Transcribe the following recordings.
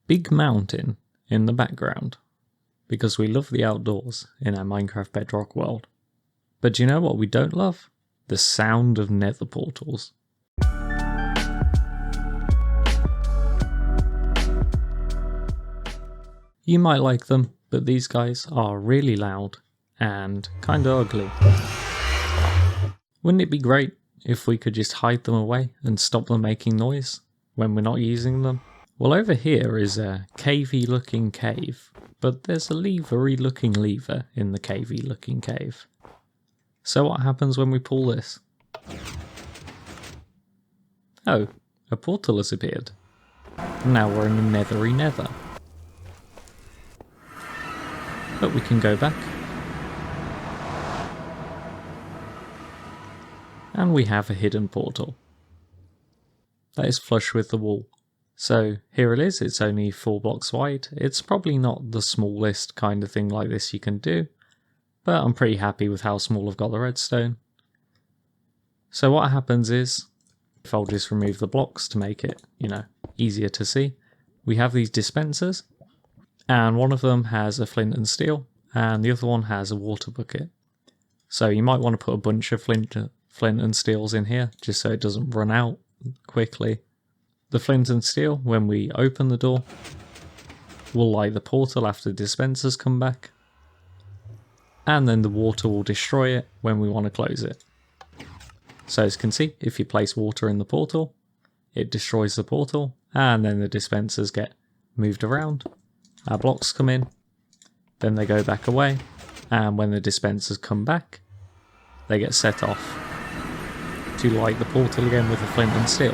big mountain in the background, because we love the outdoors in our Minecraft Bedrock world. But do you know what we don't love? The sound of nether portals. You might like them, but these guys are really loud and kinda ugly. Wouldn't it be great if we could just hide them away and stop them making noise when we're not using them? Well, over here is a cavey looking cave, but there's a levery looking lever in the cavey looking cave. So what happens when we pull this? Oh, a portal has appeared. Now we're in the nethery nether. But we can go back. And we have a hidden portal. That is flush with the wall. So here it is, it's only 4 blocks wide. It's probably not the smallest kind of thing like this you can do, but I'm pretty happy with how small I've got the redstone. So what happens is, if I'll just remove the blocks to make it, easier to see, we have these dispensers, and one of them has a flint and steel, and the other one has a water bucket. So you might want to put a bunch of flint and steels in here, just so it doesn't run out quickly. The flint and steel, when we open the door, will light the portal after the dispensers come back, and then the water will destroy it when we want to close it. So as you can see, if you place water in the portal, it destroys the portal, and then the dispensers get moved around. Our blocks come in, then they go back away, and when the dispensers come back, they get set off to light the portal again with the flint and steel.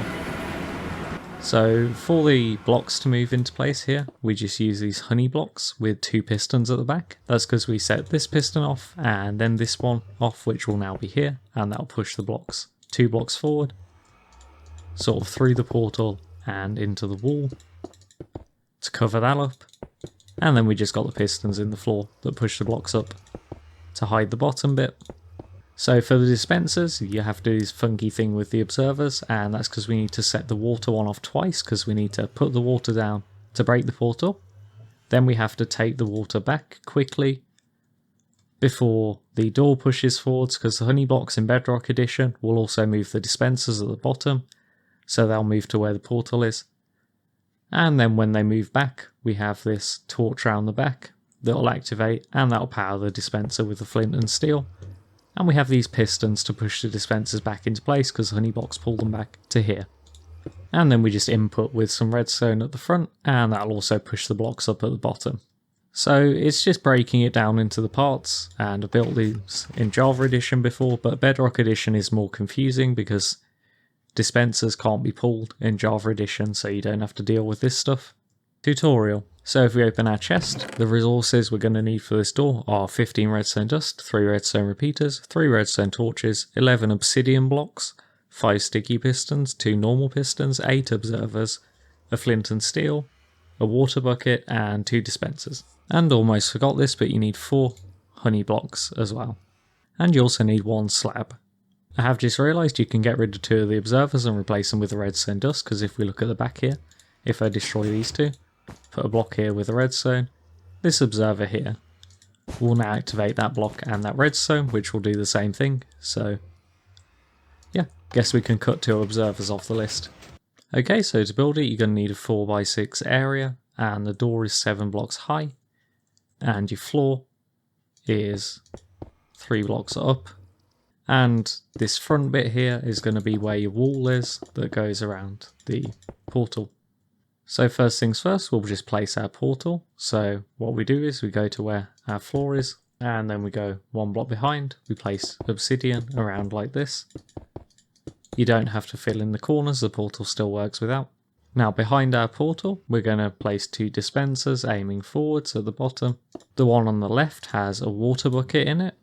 So for the blocks to move into place here, we just use these honey blocks with 2 pistons at the back. That's because we set this piston off and then this one off, which will now be here, and that'll push the blocks 2 blocks forward, sort of through the portal and into the wall to cover that up. And then we just got the pistons in the floor that push the blocks up to hide the bottom bit. So for the dispensers, you have to do this funky thing with the observers, and that's because we need to set the water one off twice, because we need to put the water down to break the portal. Then we have to take the water back quickly before the door pushes forwards, because the honey blocks in Bedrock Edition will also move the dispensers at the bottom, so they'll move to where the portal is. And then when they move back, we have this torch around the back that will activate, and that'll power the dispenser with the flint and steel. And we have these pistons to push the dispensers back into place because honey blocks pull them back to here. And then we just input with some redstone at the front, and that'll also push the blocks up at the bottom. So it's just breaking it down into the parts, and I built these in Java Edition before, but Bedrock Edition is more confusing because dispensers can't be pulled in Java Edition, so you don't have to deal with this stuff. Tutorial. So if we open our chest, the resources we're going to need for this door are 15 redstone dust, 3 redstone repeaters, 3 redstone torches, 11 obsidian blocks, 5 sticky pistons, 2 normal pistons, 8 observers, a flint and steel, a water bucket, and 2 dispensers. And almost forgot this, but you need 4 honey blocks as well. And you also need 1 slab. I have just realised you can get rid of 2 of the observers and replace them with the redstone dust, because if we look at the back here, if I destroy these 2, put a block here with a redstone, this observer here will now activate that block and that redstone, which will do the same thing. So yeah, guess we can cut 2 observers off the list. Okay, so to build it, you're going to need a 4x6 area, and the door is 7 blocks high, and your floor is 3 blocks up, and this front bit here is going to be where your wall is that goes around the portal. So first things first, we'll just place our portal. So what we do is we go to where our floor is, and then we go 1 block behind. We place obsidian around like this. You don't have to fill in the corners, the portal still works without. Now behind our portal, we're going to place 2 dispensers aiming forwards at the bottom. The one on the left has a water bucket in it,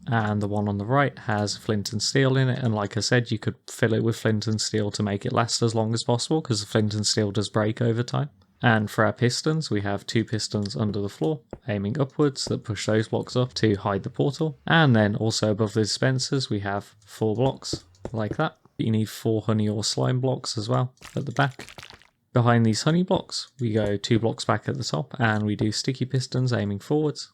and the one on the right has flint and steel in it, and like I said, you could fill it with flint and steel to make it last as long as possible, because the flint and steel does break over time. And for our pistons, we have 2 pistons under the floor, aiming upwards, that push those blocks up to hide the portal. And then also above the dispensers, we have 4 blocks, like that. You need 4 honey or slime blocks as well, at the back. Behind these honey blocks, we go 2 blocks back at the top and we do sticky pistons aiming forwards.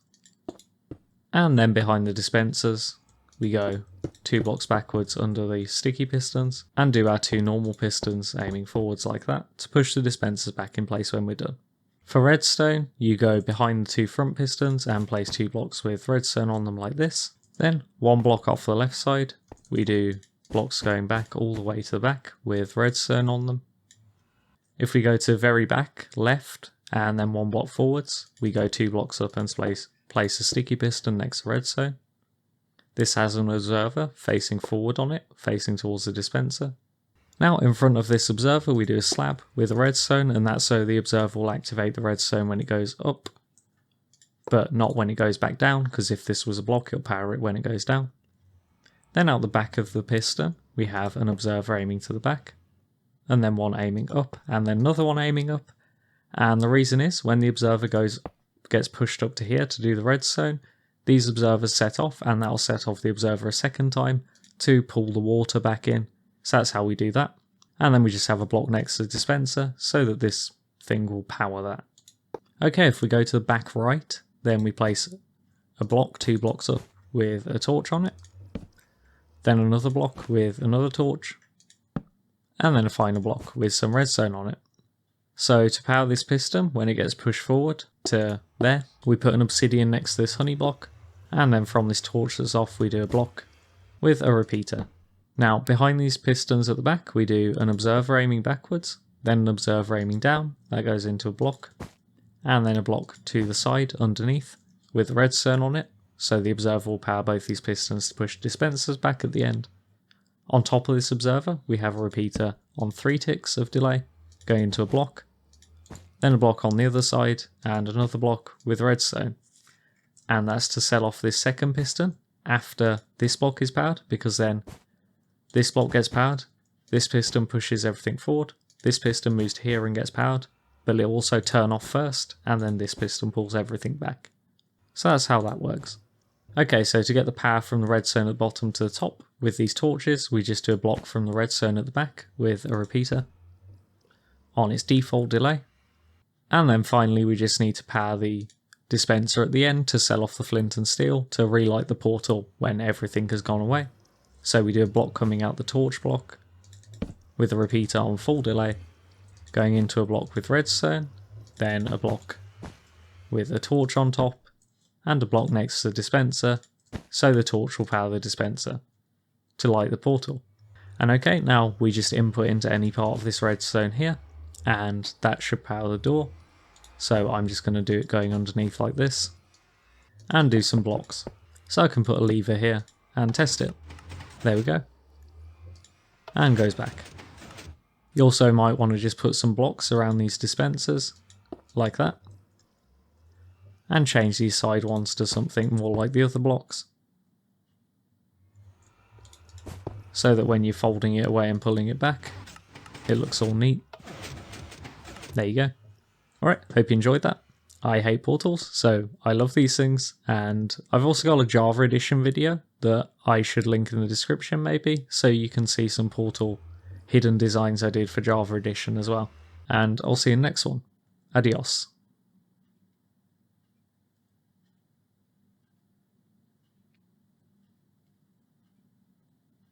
And then behind the dispensers, we go 2 blocks backwards under the sticky pistons and do our 2 normal pistons aiming forwards like that to push the dispensers back in place when we're done. For redstone, you go behind the 2 front pistons and place 2 blocks with redstone on them like this. Then 1 block off the left side, we do blocks going back all the way to the back with redstone on them. If we go to very back, left, and then 1 block forwards, we go 2 blocks up and place a sticky piston next to redstone. This has an observer facing forward on it, facing towards the dispenser. Now in front of this observer we do a slab with a redstone, and that's so the observer will activate the redstone when it goes up, but not when it goes back down, because if this was a block it'll power it when it goes down. Then out the back of the piston we have an observer aiming to the back, and then 1 aiming up, and then another 1 aiming up. And the reason is when the observer gets pushed up to here to do the redstone, these observers set off, and that'll set off the observer a second time to pull the water back in. So that's how we do that. And then we just have a block next to the dispenser so that this thing will power that. Okay, if we go to the back right, then we place a block 2 blocks up with a torch on it. Then another block with another torch. And then a final block with some redstone on it. So to power this piston, when it gets pushed forward to there, we put an obsidian next to this honey block, and then from this torch that's off we do a block with a repeater. Now behind these pistons at the back we do an observer aiming backwards, then an observer aiming down, that goes into a block, and then a block to the side underneath with redstone on it, so the observer will power both these pistons to push dispensers back at the end. On top of this observer we have a repeater on 3 ticks of delay, going into a block, then a block on the other side, and another block with redstone. And that's to set off this second piston after this block is powered, because then this block gets powered, this piston pushes everything forward, this piston moves to here and gets powered, but it'll also turn off first, and then this piston pulls everything back. So that's how that works. Okay, so to get the power from the redstone at the bottom to the top with these torches, we just do a block from the redstone at the back with a repeater on its default delay. And then finally we just need to power the dispenser at the end to sell off the flint and steel to relight the portal when everything has gone away. So we do a block coming out the torch block with a repeater on full delay, going into a block with redstone, then a block with a torch on top, and a block next to the dispenser, so the torch will power the dispenser to light the portal. And okay, now we just input into any part of this redstone here, and that should power the door. So I'm just going to do it going underneath like this, and do some blocks. So I can put a lever here and test it. There we go. And goes back. You also might want to just put some blocks around these dispensers, like that. And change these side ones to something more like the other blocks. So that when you're folding it away and pulling it back, it looks all neat. There you go. Alright, hope you enjoyed that. I hate portals, so I love these things, and I've also got a Java edition video that I should link in the description maybe, so you can see some portal hidden designs I did for Java edition as well. And I'll see you in the next one. Adios.